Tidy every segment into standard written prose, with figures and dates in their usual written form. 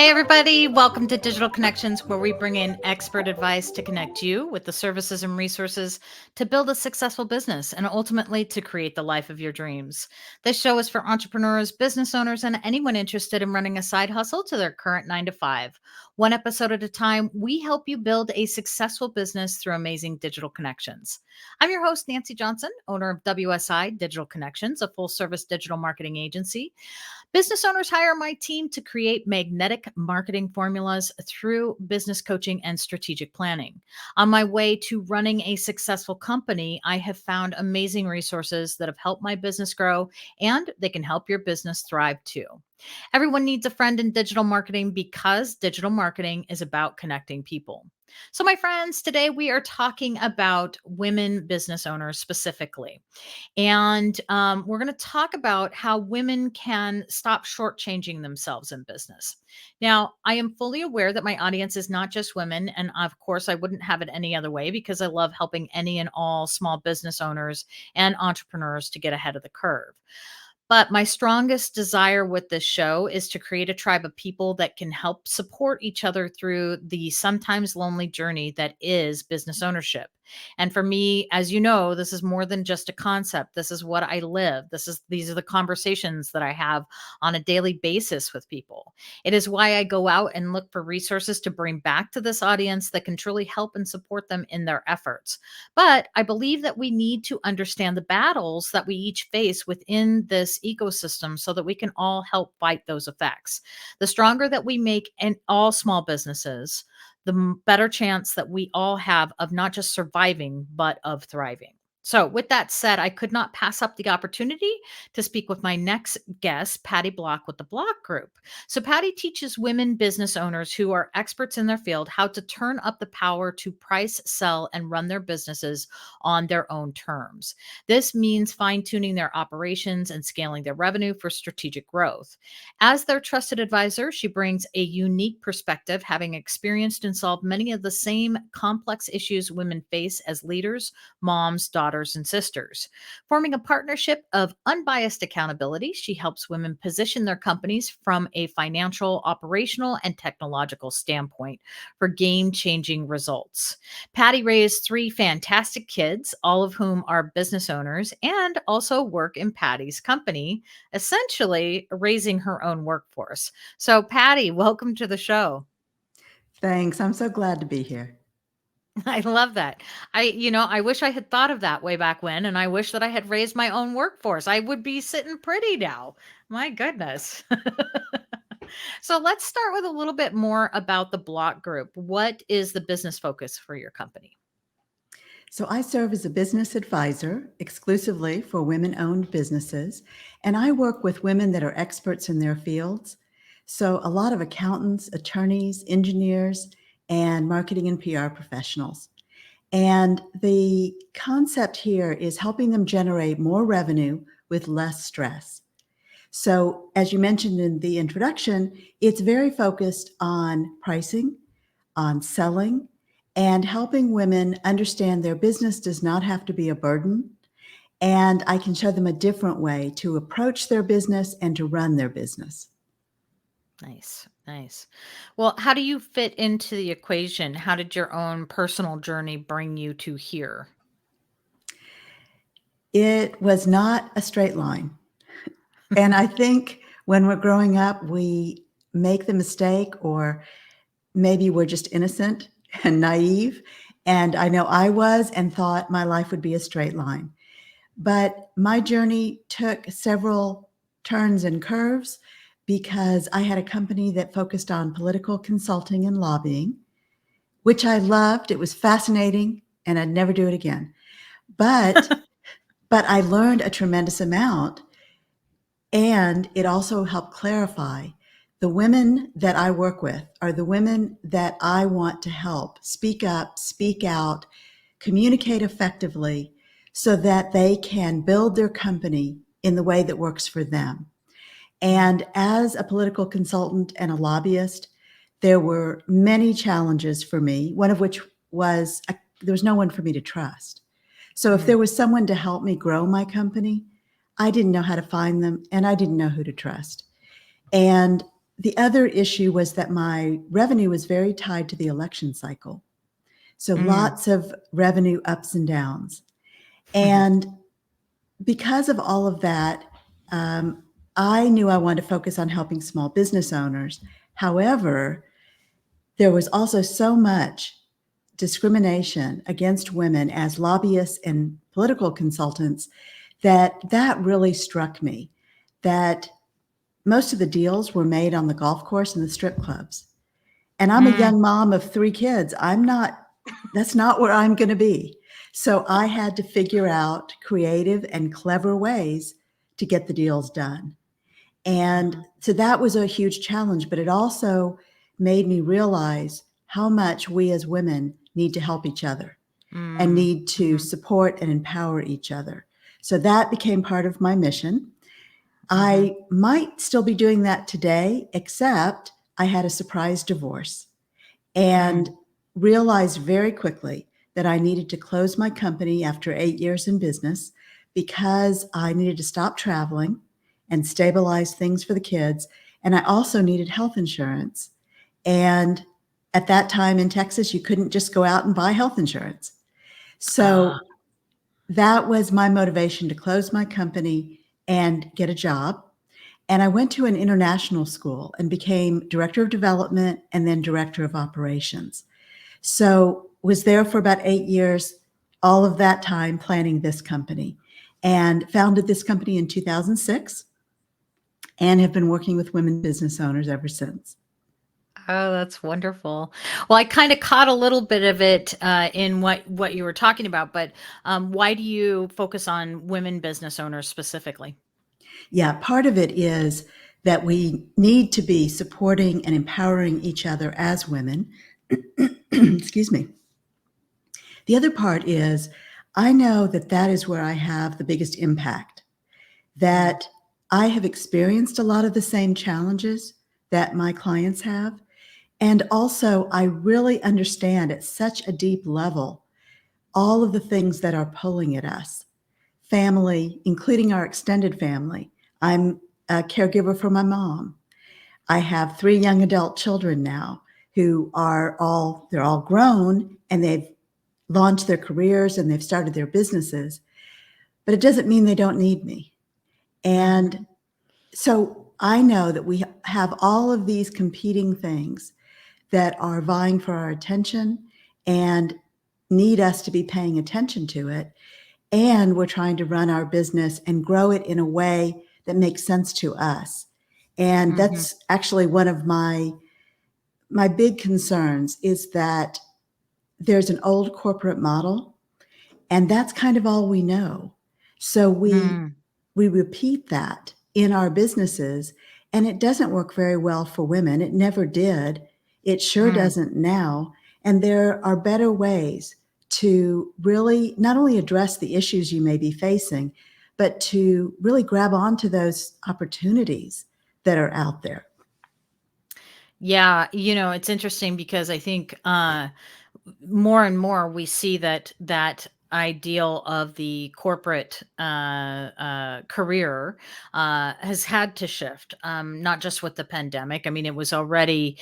Hey, everybody. Welcome to Digital Connections, where we bring in expert advice to connect you with the services and resources to build a successful business and ultimately to create the life of your dreams. This show is for entrepreneurs, business owners, and anyone interested in running a side hustle to their current 9 to 5. One episode at a time, we help you build a successful business through amazing digital connections. I'm your host, Nancy Johnson, owner of WSI Digital Connections, a full service digital marketing agency. Business owners hire my team to create magnetic marketing formulas through business coaching and strategic planning. On my way to running a successful company, I have found amazing resources that have helped my business grow, and they can help your business thrive too. Everyone needs a friend in digital marketing because digital marketing is about connecting people. So, my friends, today we are talking about women business owners specifically. And we're going to talk about how women can stop shortchanging themselves in business. Now, I am fully aware that my audience is not just women. And of course, I wouldn't have it any other way because I love helping any and all small business owners and entrepreneurs to get ahead of the curve. But my strongest desire with this show is to create a tribe of people that can help support each other through the sometimes lonely journey that is business ownership. And for me, as you know, this is more than just a concept. This is what I live. These are the conversations that I have on a daily basis with people. It is why I go out and look for resources to bring back to this audience that can truly help and support them in their efforts. But I believe that we need to understand the battles that we each face within this ecosystem so that we can all help fight those effects. The stronger that we make in all small businesses, the better chance that we all have of not just surviving, but of thriving. So, with that said, I could not pass up the opportunity to speak with my next guest, Patty Block with the Block Group. So, Patty teaches women business owners who are experts in their field how to turn up the power to price, sell, and run their businesses on their own terms. This means fine tuning their operations and scaling their revenue for strategic growth. As their trusted advisor, she brings a unique perspective, having experienced and solved many of the same complex issues women face as leaders, moms, daughters, and sisters. Forming a partnership of unbiased accountability, she helps women position their companies from a financial, operational, and technological standpoint for game changing results. Patty raised 3 fantastic kids, all of whom are business owners and also work in Patty's company, essentially raising her own workforce. So, Patty, welcome to the show. Thanks. I'm so glad to be here. I love that. I wish I had thought of that way back when, and I wish that I had raised my own workforce. I would be sitting pretty now. My goodness. So let's start with a little bit more about the Block Group. What is the business focus for your company? So, I serve as a business advisor exclusively for women owned businesses, and I work with women that are experts in their fields. So, a lot of accountants, attorneys, engineers, and marketing and PR professionals. And the concept here is helping them generate more revenue with less stress. So, as you mentioned in the introduction, it's very focused on pricing, on selling, and helping women understand their business does not have to be a burden. And I can show them a different way to approach their business and to run their business. Nice, nice. Well, how do you fit into the equation? How did your own personal journey bring you to here? It was not a straight line. And I think when we're growing up, we make the mistake, or maybe we're just innocent and naive. And I know I was, and thought my life would be a straight line. But my journey took several turns and curves because I had a company that focused on political consulting and lobbying, which I loved. It was fascinating, and I'd never do it again. But but I learned a tremendous amount, and it also helped clarify the women that I work with are the women that I want to help speak up, speak out, communicate effectively so that they can build their company in the way that works for them. And as a political consultant and a lobbyist, there were many challenges for me, one of which was there was no one for me to trust. So if Mhm. there was someone to help me grow my company, I didn't know how to find them, and I didn't know who to trust. And the other issue was that my revenue was very tied to the election cycle. So Mm. lots of revenue ups and downs. And because of all of that, um, I knew I wanted to focus on helping small business owners. However, there was also so much discrimination against women as lobbyists and political consultants that really struck me, that most of the deals were made on the golf course and the strip clubs. And I'm a Mm. young mom of 3 kids. That's not where I'm going to be. So I had to figure out creative and clever ways to get the deals done. And Mhm. so that was a huge challenge, but it also made me realize how much we as women need to help each other and Mm. need to Mhm. support and empower each other. So that became part of my mission. Mhm. I might still be doing that today, except I had a surprise divorce Mm. and realized very quickly that I needed to close my company after 8 years in business because I needed to stop traveling and stabilize things for the kids. And I also needed health insurance. And at that time in Texas, you couldn't just go out and buy health insurance. Ah. So that was my motivation to close my company and get a job. And I went to an international school and became director of development and then director of operations. So was there for about 8 years, all of that time planning this company, and founded this company in 2006 and have been working with women business owners ever since. Oh, that's wonderful. Well, I kind of caught a little bit of it in what you were talking about, but why do you focus on women business owners specifically? Yeah, part of it is that we need to be supporting and empowering each other as women. Excuse me. The other part is I know that that is where I have the biggest impact, Mm. that I have experienced a lot of the same challenges that my clients have. And also, I really understand at such a deep level all of the things that are pulling at us, family, including our extended family. I'm a caregiver for my mom. I have 3 young adult children now who they're all grown and they've launched their careers and they've started their businesses, but it doesn't mean they don't need me. And Mhm. so I know that we have all of these competing things that are vying for our attention and need us to be paying attention to it. And we're trying to run our business and grow it in a way that makes sense to us. And Mhm. that's actually one of my big concerns is that there's an old corporate model and that's kind of all we know. So Mm. we repeat that in our businesses and it doesn't work very well for women. It never did. It sure Mm. doesn't now. And there are better ways to really not only address the issues you may be facing, but to really grab onto those opportunities that are out there. Yeah, it's interesting because I think more and more we see that ideal of the corporate career has had to shift, not just with the pandemic. I mean, it was already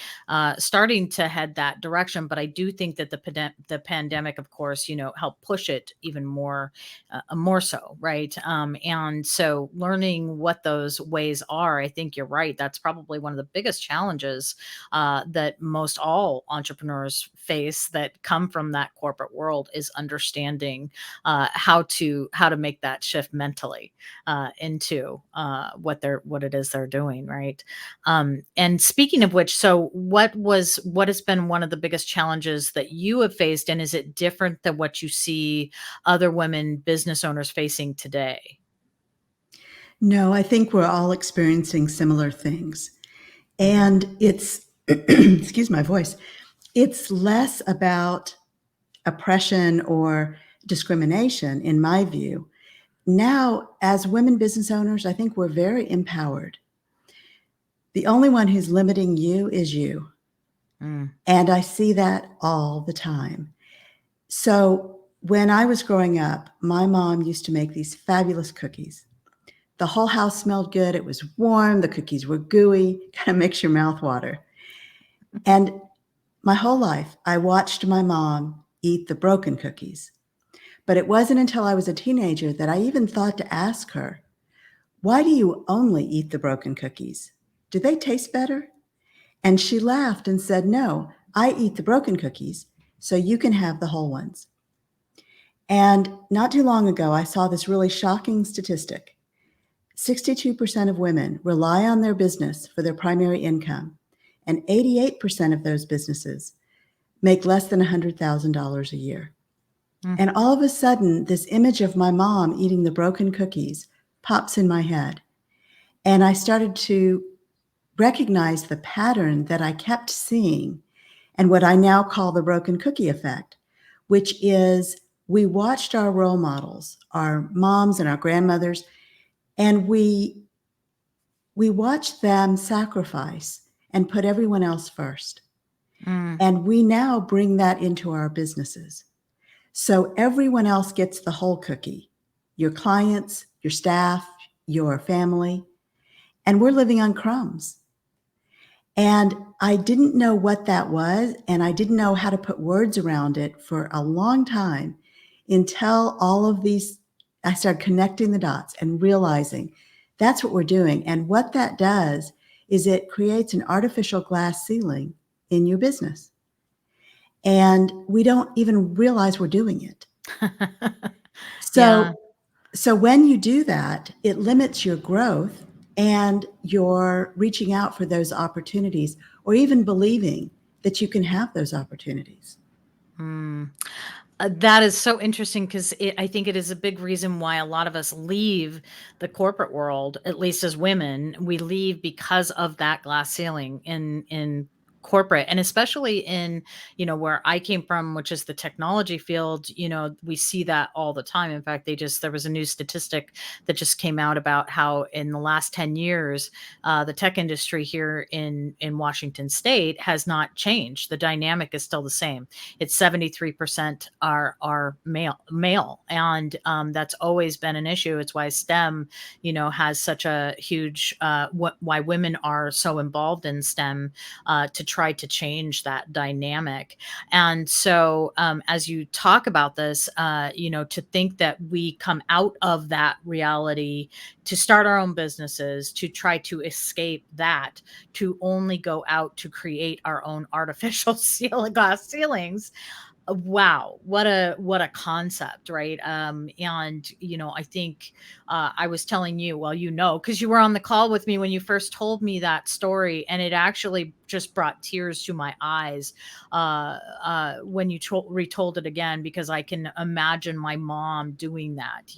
starting to head that direction, but I do think that the pandemic, of course, helped push it even more so, right? And so learning what those ways are, I think you're right. That's probably one of the biggest challenges that most all entrepreneurs face that come from that corporate world is understanding how to make that shift mentally into what it is they're doing, right? And speaking of which, so what has been one of the biggest challenges that you have faced, and is it different than what you see other women business owners facing today? No, I think we're all experiencing similar things. Hmm. And it's, excuse my voice, it's less about oppression or discrimination, in my view. Now, as women business owners, I think we're very empowered. The only one who's limiting you is you. Mm. And I see that all the time. So when I was growing up, my mom used to make these fabulous cookies. The whole house smelled good. It was warm. The cookies were gooey, kind of makes your mouth water. And my whole life, I watched my mom eat the broken cookies. But it wasn't until I was a teenager that I even thought to ask her, why do you only eat the broken cookies? Do they taste better? And she laughed and said, no, I eat the broken cookies so you can have the whole ones. And not too long ago, I saw this really shocking statistic. 62% of women rely on their business for their primary income, and 88% of those businesses make less than $100,000 a year. Mm. And all of a sudden, this image of my mom eating the broken cookies pops in my head. And I started to recognize the pattern that I kept seeing and what I now call the broken cookie effect, which is we watched our role models, our moms and our grandmothers, and we watched them sacrifice and put everyone else first. Mm. And we now bring that into our businesses. So everyone else gets the whole cookie, your clients, your staff, your family, and we're living on crumbs. And I didn't know what that was, and I didn't know how to put words around it for a long time until all of these, I started connecting the dots and realizing that's what we're doing. And what that does is it creates an artificial glass ceiling in your business. And we don't even realize we're doing it. Yeah. So when you do that, it limits your growth and you're reaching out for those opportunities or even believing that you can have those opportunities. Mm. That is so interesting because I think it is a big reason why a lot of us leave the corporate world, at least as women. We leave because of that glass ceiling in corporate, and especially in where I came from, which is the technology field. We see that all the time. In fact, there was a new statistic that just came out about how in the last 10 years, the tech industry here in Washington State has not changed. The dynamic is still the same. It's 73% are male, and that's always been an issue. It's why STEM has such a huge why women are so involved in STEM, to try to change that dynamic. And so as you talk about this, to think that we come out of that reality to start our own businesses, to try to escape that, to only go out to create our own artificial glass ceilings. Wow, what a concept, right? And I think I was telling you, well, because you were on the call with me when you first told me that story, and it actually just brought tears to my eyes when you retold it again, because I can imagine my mom doing that,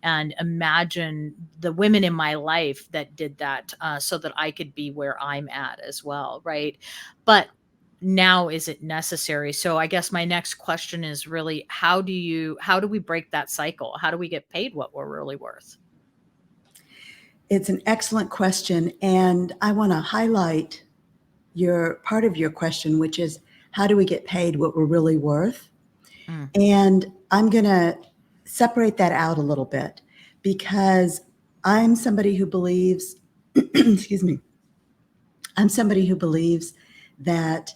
and imagine the women in my life that did that, so that I could be where I'm at as well, right? But now is it necessary? So I guess my next question is really, how do we break that cycle? How do we get paid what we're really worth? It's an excellent question. And I want to highlight your part of your question, which is how do we get paid what we're really worth? Mm. And I'm going to separate that out a little bit because I'm somebody who believes, excuse me, I'm somebody who believes that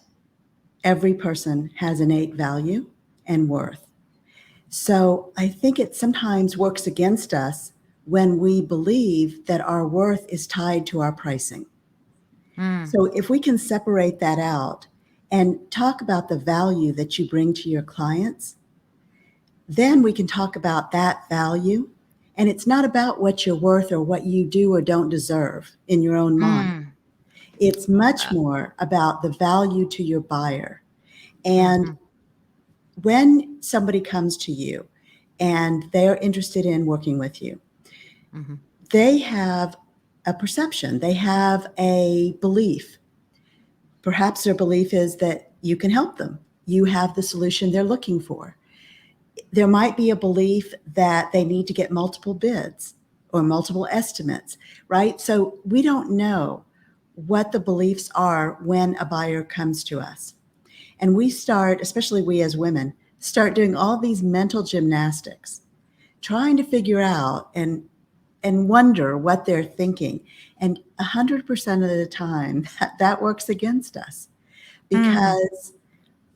every person has innate value and worth. So I think it sometimes works against us when we believe that our worth is tied to our pricing. Mm. So if we can separate that out and talk about the value that you bring to your clients, then we can talk about that value. And it's not about what you're worth or what you do or don't deserve in your own mind. Mm. It's Love much that. more about the value to your buyer. And Mhm. when somebody comes to you and they're interested in working with you, Mhm. they have a perception, they have a belief. Perhaps their belief is that you can help them. You have the solution they're looking for. There might be a belief that they need to get multiple bids or multiple estimates, right? So we don't know what the beliefs are when a buyer comes to us. And we start, especially we as women, start doing all these mental gymnastics, trying to figure out and and wonder what they're thinking. And 100% of the time, that works against us Mm, because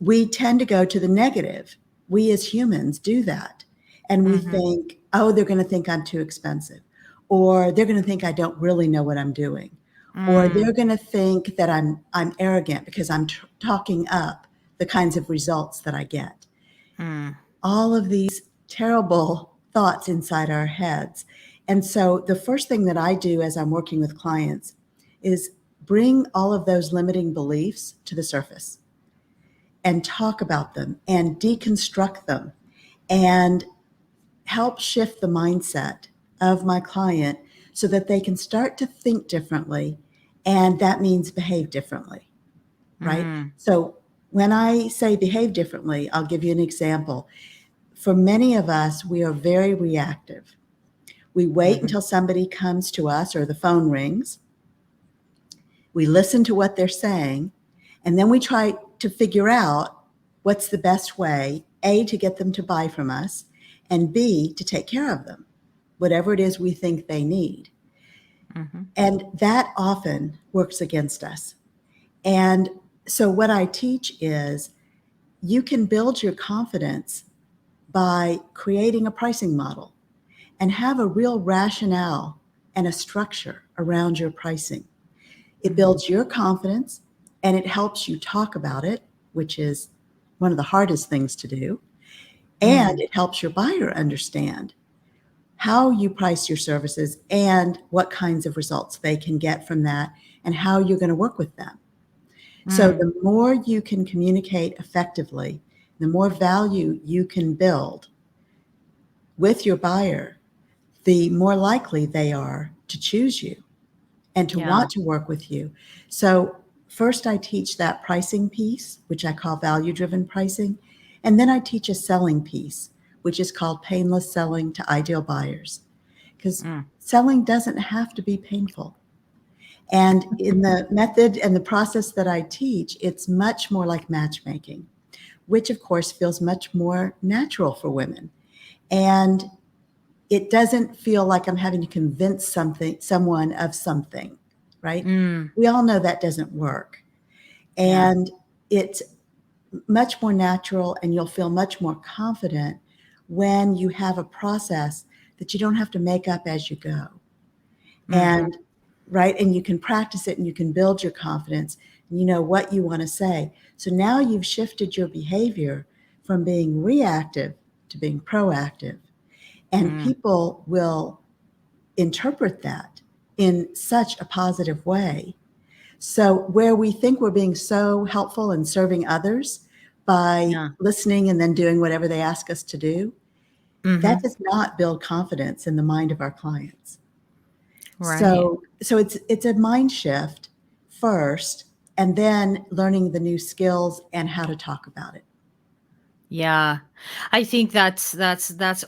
we tend to go to the negative. We as humans do that. And we mhm, think, oh, they're going to think I'm too expensive, or they're going to think I don't really know what I'm doing, or mm, they're going to think that I'm arrogant because I'm talking up the kinds of results that I get. mm, All of these terrible thoughts inside our heads. And so the first thing that I do as I'm working with clients is bring all of those limiting beliefs to the surface and talk about them and deconstruct them and help shift the mindset of my client so that they can start to think differently. And that means behave differently, right? mm, So when I say behave differently, I'll give you an example. For many of us, we are very reactive. We wait mhm, until somebody comes to us or the phone rings. We listen to what they're saying, and then we try to figure out what's the best way, A, to get them to buy from us, and B, to take care of them, whatever it is we think they need. mhm, And that often works against us. And so, what I teach is you can build your confidence by creating a pricing model and have a real rationale and a structure around your pricing. It mhm, builds your confidence and it helps you talk about it, which is one of the hardest things to do. And mm, it helps your buyer understand how you price your services and what kinds of results they can get from that and how you're going to work with them. So mm, the more you can communicate effectively, the more value you can build with your buyer, the more likely they are to choose you and to yeah, want to work with you. So, first, I teach that pricing piece, which I call value driven pricing. And then I teach a selling piece, which is called painless selling to ideal buyers. Because mm, selling doesn't have to be painful. And in the method and the process that I teach, it's much more like matchmaking, which of course feels much more natural for women. And it doesn't feel like I'm having to convince someone of something, right? mm, We all know that doesn't work. yeah, And it's much more natural and you'll feel much more confident when you have a process that you don't have to make up as you go. mhm, And right, and you can practice it and you can build your confidence and you know what you want to say. So now you've shifted your behavior from being reactive to being proactive. And mm, people will interpret that in such a positive way. So, where we think we're being so helpful and serving others by yeah, listening and then doing whatever they ask us to do, that mhm, does not build confidence in the mind of our clients. right. So it's a mind shift first, and then learning the new skills and how to talk about it. Yeah. I think that's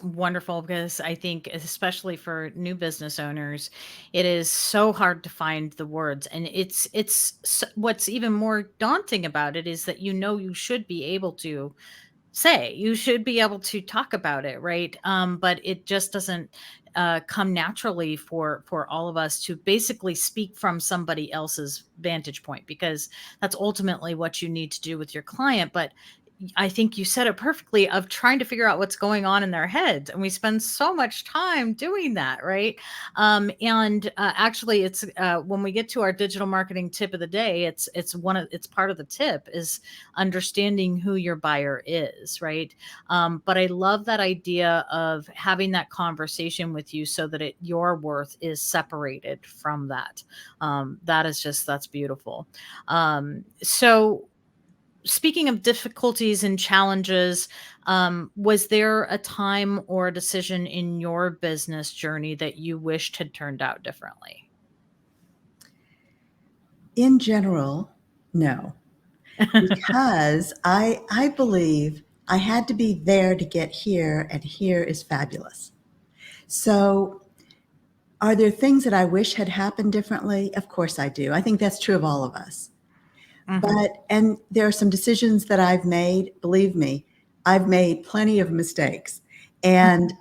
wonderful because I think especially for new business owners, it is so hard to find the words and what's even more daunting about it is that you should be able to say. You should be able to talk about it, right? But it just doesn't come naturally for all of us to basically speak from somebody else's vantage point because that's ultimately what you need to do with your client. But I think you said it perfectly of trying to figure out what's going on in their heads. And we spend so much time doing that, right? And actually it's when we get to our digital marketing tip of the day, it's part of the tip is understanding who your buyer is, right? But I love that idea of having that conversation with you so that your worth is separated from that. That's beautiful. So speaking of difficulties and challenges, was there a time or a decision in your business journey that you wished had turned out differently? In general, no, because I believe I had to be there to get here, and here is fabulous. So, are there things that I wish had happened differently? Of course I do. I think that's true of all of us. Hmm. And there are some decisions that I've made, believe me, I've made plenty of mistakes. And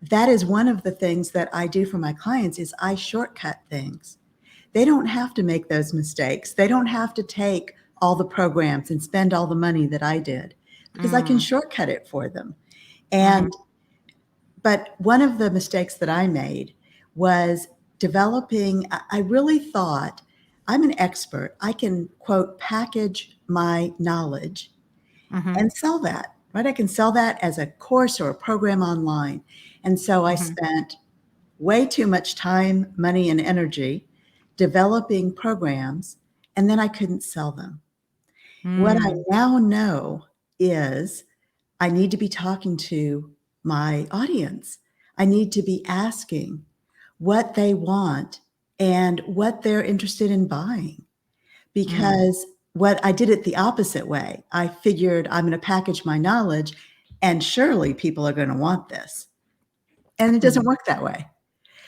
that is one of the things that I do for my clients is I shortcut things. They don't have to make those mistakes. They don't have to take all the programs and spend all the money that I did because I can Mm, shortcut it for them. mhm, And but one of the mistakes that I made was developing, I really thought I'm an expert. I can, quote, package my knowledge mhm, and sell that, right? I can sell that as a course or a program online. And so I mhm, spent way too much time, money, and energy developing programs, and then I couldn't sell them. What I mm, now know is I need to be talking to my audience. I need to be asking what they want and what they're interested in buying. mm, Because what I did it the opposite way. I figured I'm going to package my knowledge and surely people are going to want this. And it doesn't mhm, work that way.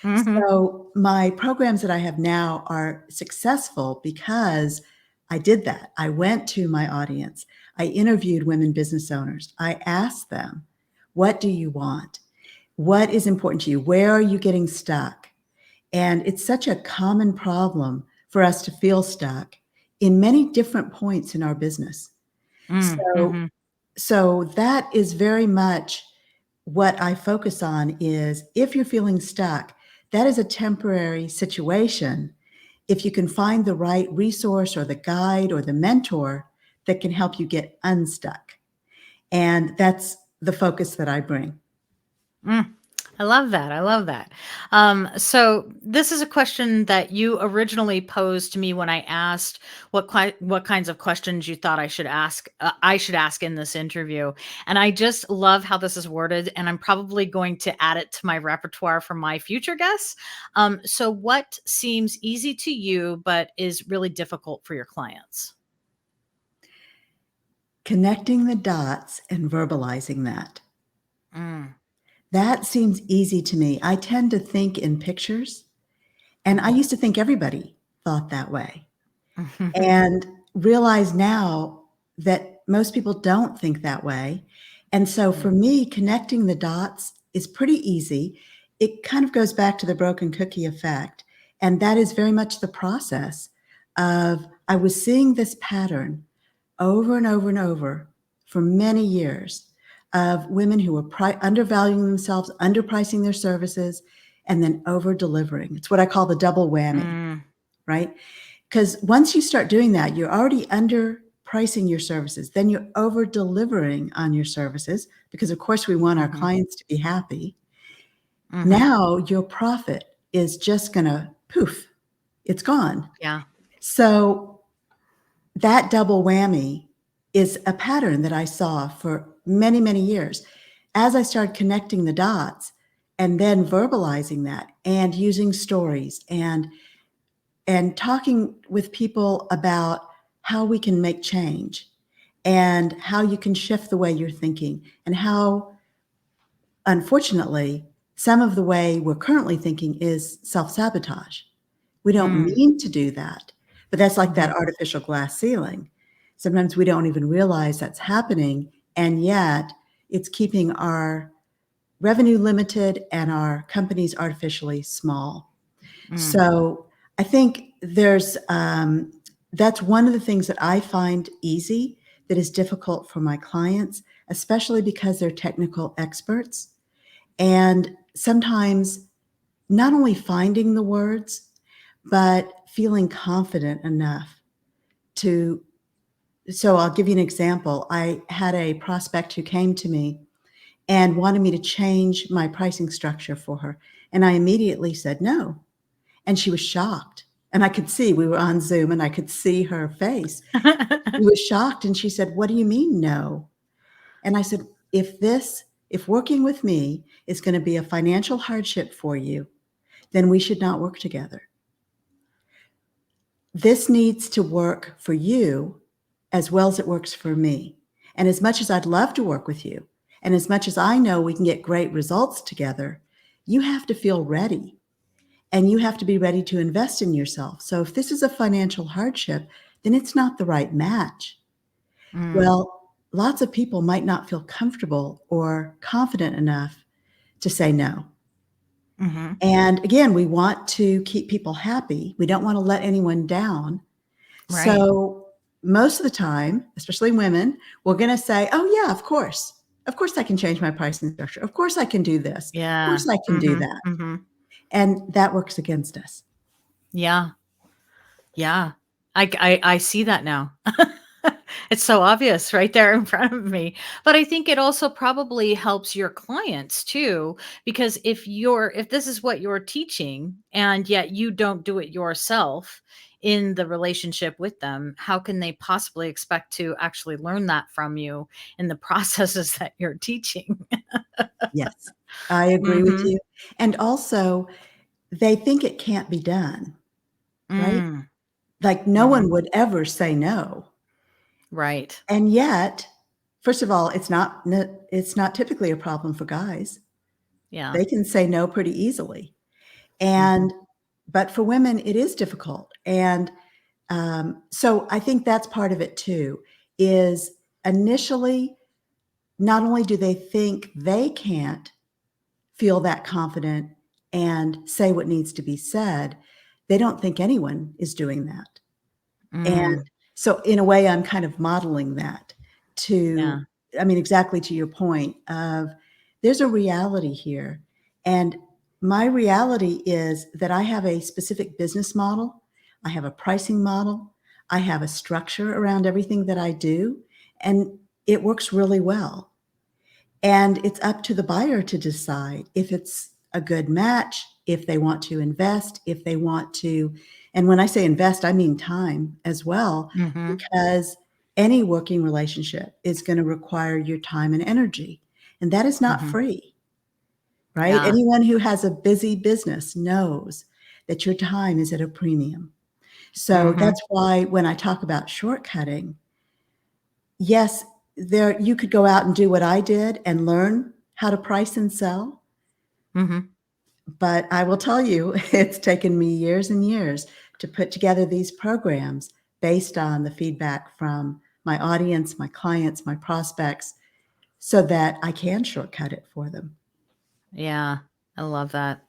mhm, So my programs that I have now are successful because I did that. I went to my audience. I interviewed women business owners. I asked them, what do you want? What is important to you? Where are you getting stuck? And it's such a common problem for us to feel stuck in many different points in our business. mm, So mhm, so that is very much what I focus on is if you're feeling stuck, that is a temporary situation. If you can find the right resource or the guide or the mentor that can help you get unstuck. And that's the focus that I bring. mm. I love that. I love that. So this is a question that you originally posed to me when I asked what kinds of questions you thought I should ask. I should ask in this interview, and I just love how this is worded. And I'm probably going to add it to my repertoire for my future guests. So, what seems easy to you but is really difficult for your clients? Connecting the dots and verbalizing that. Mm, That seems easy to me. I tend to think in pictures, and I mhm, used to think everybody thought that way. And realize now that most people don't think that way. And so for mm, me, connecting the dots is pretty easy. It kind of goes back to the broken cookie effect. And that is very much the process of I was seeing this pattern over and over and over for many years of women who were undervaluing themselves, underpricing their services, and then over delivering. It's what I call the double whammy, mm, right? Because once you start doing that, you're already underpricing your services. Then you're over delivering on your services because, of course, we want our mhm, clients to be happy. mhm. Now your profit is just going to poof, it's gone. Yeah. So that double whammy is a pattern that I saw for many, many years. As I started connecting the dots and then verbalizing that and using stories and talking with people about how we can make change and how you can shift the way you're thinking and how unfortunately some of the way we're currently thinking is self-sabotage. We don't Mm, mean to do that, but that's like mhm, that artificial glass ceiling. Sometimes we don't even realize that's happening, and yet it's keeping our revenue limited and our companies artificially small. mm, So I think that's one of the things that I find easy that is difficult for my clients, especially because they're technical experts. And sometimes not only finding the words, but feeling confident enough to. So I'll give you an example. I had a prospect who came to me and wanted me to change my pricing structure for her. And I immediately said no. And she was shocked. And I could see we were on Zoom and I could see her face. She was shocked and she said, "What do you mean, no?" And I said, if working with me is going to be a financial hardship for you, then we should not work together. This needs to work for you as well as it works for me. And as much as I'd love to work with you, and as much as I know we can get great results together, you have to feel ready and you have to be ready to invest in yourself. So if this is a financial hardship, then it's not the right match. mm, Well, lots of people might not feel comfortable or confident enough to say no. Mhm. And again, we want to keep people happy. We don't want to let anyone down. Right. So most of the time, especially women, we're going to say, oh, yeah, of course. Of course, I can change my pricing structure. Of course, I can do this. Of Yeah. course, I can do Mhm. that. Mhm. And that works against us. Yeah. Yeah. I see that now. It's so obvious right there in front of me. But I think it also probably helps your clients too, because if this is what you're teaching and yet you don't do it yourself in the relationship with them, how can they possibly expect to actually learn that from you in the processes that you're teaching? Yes, I agree with Mhm. you. And also, they think it can't be done, right? Mm. Like no one Mhm. would ever say no. Right. And yet, first of all, it's not typically a problem for guys. Yeah. They can say no pretty easily. Mhm. And but for women, it is difficult. And so I think that's part of it too, is initially, not only do they think they can't feel that confident and say what needs to be said, they don't think anyone is doing that. And Mm. so in a way, I'm kind of modeling that to, Yeah. I mean, exactly to your point of there's a reality here. And my reality is that I have a specific business model. I have a pricing model. I have a structure around everything that I do, and it works really well. And it's up to the buyer to decide if it's a good match, if they want to invest, if they want to, and when I say invest, I mean time as well, Mhm. because any working relationship is going to require your time and energy. And that is not Mhm. free, right? Yeah. Anyone who has a busy business knows that your time is at a premium. So Mhm. that's why when I talk about shortcutting, yes, there you could go out and do what I did and learn how to price and sell, Mhm. but I will tell you, it's taken me years and years to put together these programs based on the feedback from my audience, my clients, my prospects, so that I can shortcut it for them. Yeah, I love that.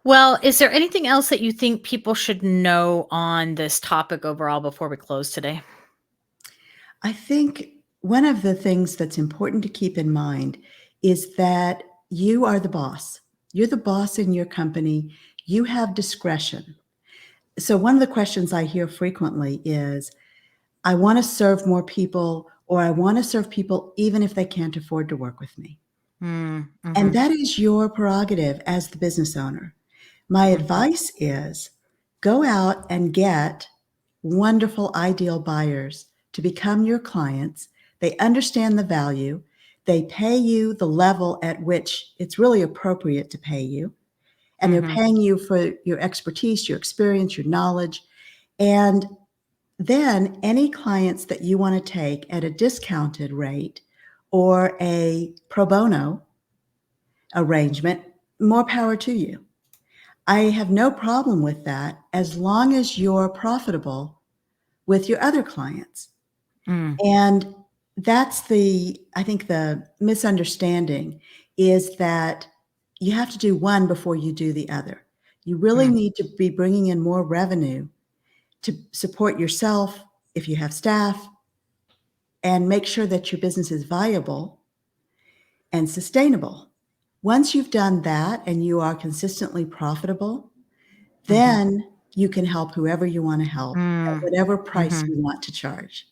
Well, is there anything else that you think people should know on this topic overall before we close today? I think one of the things that's important to keep in mind is that you are the boss. You're the boss in your company. You have discretion. So one of the questions I hear frequently is, I want to serve more people, or I want to serve people even if they can't afford to work with me. Mm, And mhm, that is your prerogative as the business owner. My mhm, advice is go out and get wonderful, ideal buyers to become your clients. They understand the value. They pay you the level at which it's really appropriate to pay you. And they're mhm, paying you for your expertise, your experience, your knowledge. And then any clients that you want to take at a discounted rate or a pro bono arrangement, more power to you. I have no problem with that as long as you're profitable with your other clients. mm, And that's I think the misunderstanding is that you have to do one before you do the other. You really mm, need to be bringing in more revenue to support yourself if you have staff and make sure that your business is viable and sustainable. Once you've done that and you are consistently profitable, mhm, then you can help whoever you want to help at mm, whatever price mhm. you want to charge.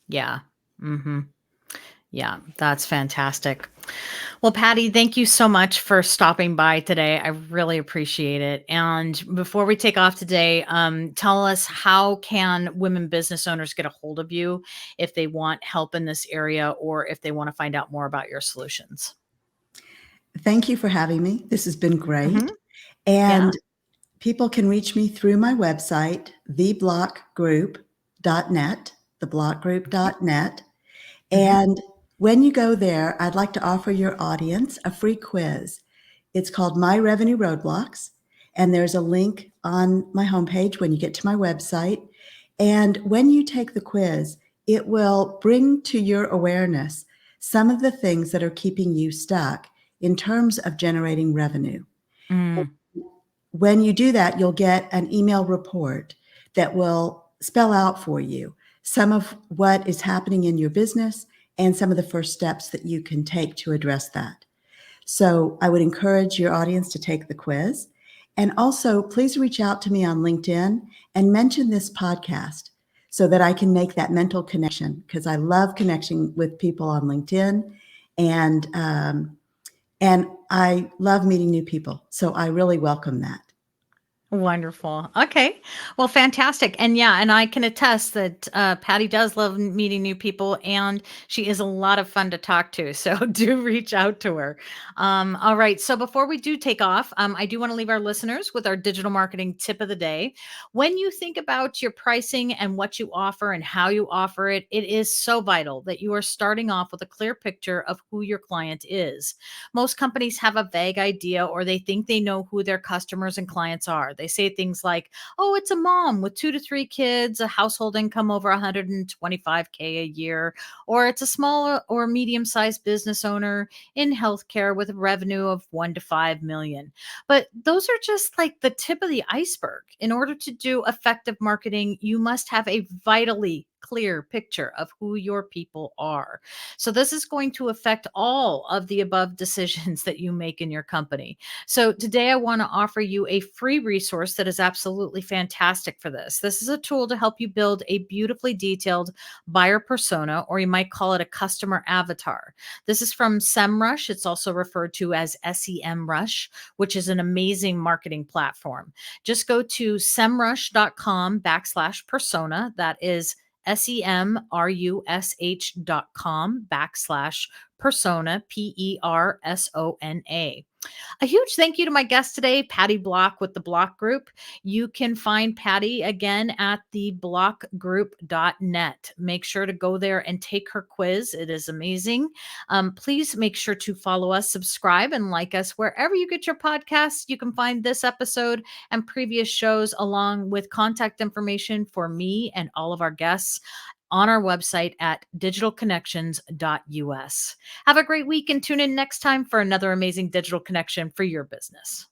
Yeah, mhm. Yeah, that's fantastic. Well, Patty, thank you so much for stopping by today. I really appreciate it. And before we take off today, tell us, how can women business owners get a hold of you if they want help in this area or if they want to find out more about your solutions? Thank you for having me. This has been great. Mhm. Yeah. And people can reach me through my website, theblockgroup.net, Okay. theblockgroup.net. Mhm. And when you go there, I'd like to offer your audience a free quiz. It's called My Revenue Roadblocks, and there's a link on my homepage when you get to my website. And when you take the quiz, it will bring to your awareness some of the things that are keeping you stuck in terms of generating revenue. Mm. When you do that, you'll get an email report that will spell out for you some of what is happening in your business and some of the first steps that you can take to address that. So I would encourage your audience to take the quiz. And also, please reach out to me on LinkedIn and mention this podcast so that I can make that mental connection, because I love connecting with people on LinkedIn, and and I love meeting new people. So I really welcome that. Wonderful. Okay. Well, fantastic. And yeah, and I can attest that Patty does love meeting new people, and she is a lot of fun to talk to. So do reach out to her. All right. So before we do take off, I do want to leave our listeners with our digital marketing tip of the day. When you think about your pricing and what you offer and how you offer it, it is so vital that you are starting off with a clear picture of who your client is. Most companies have a vague idea, or they think they know who their customers and clients are. They say things like, oh, it's a mom with 2 to 3 kids, a household income over 125K a year, or it's a small or medium sized business owner in healthcare with a revenue of 1 to 5 million. But those are just like the tip of the iceberg. In order to do effective marketing, you must have a vitally clear picture of who your people are. So, this is going to affect all of the above decisions that you make in your company. So, today I want to offer you a free resource that is absolutely fantastic for this. This is a tool to help you build a beautifully detailed buyer persona, or you might call it a customer avatar. This is from SEMrush. It's also referred to as SEMrush, which is an amazing marketing platform. Just go to semrush.com/persona. That is semrush.com/persona, persona. A huge thank you to my guest today, Patty Block with the Block Group. You can find Patty again at theblockgroup.net. Make sure to go there and take her quiz. It is amazing. Please make sure to follow us, subscribe, and like us wherever you get your podcasts. You can find this episode and previous shows, along with contact information for me and all of our guests, on our website at digitalconnections.us. Have a great week and tune in next time for another amazing digital connection for your business.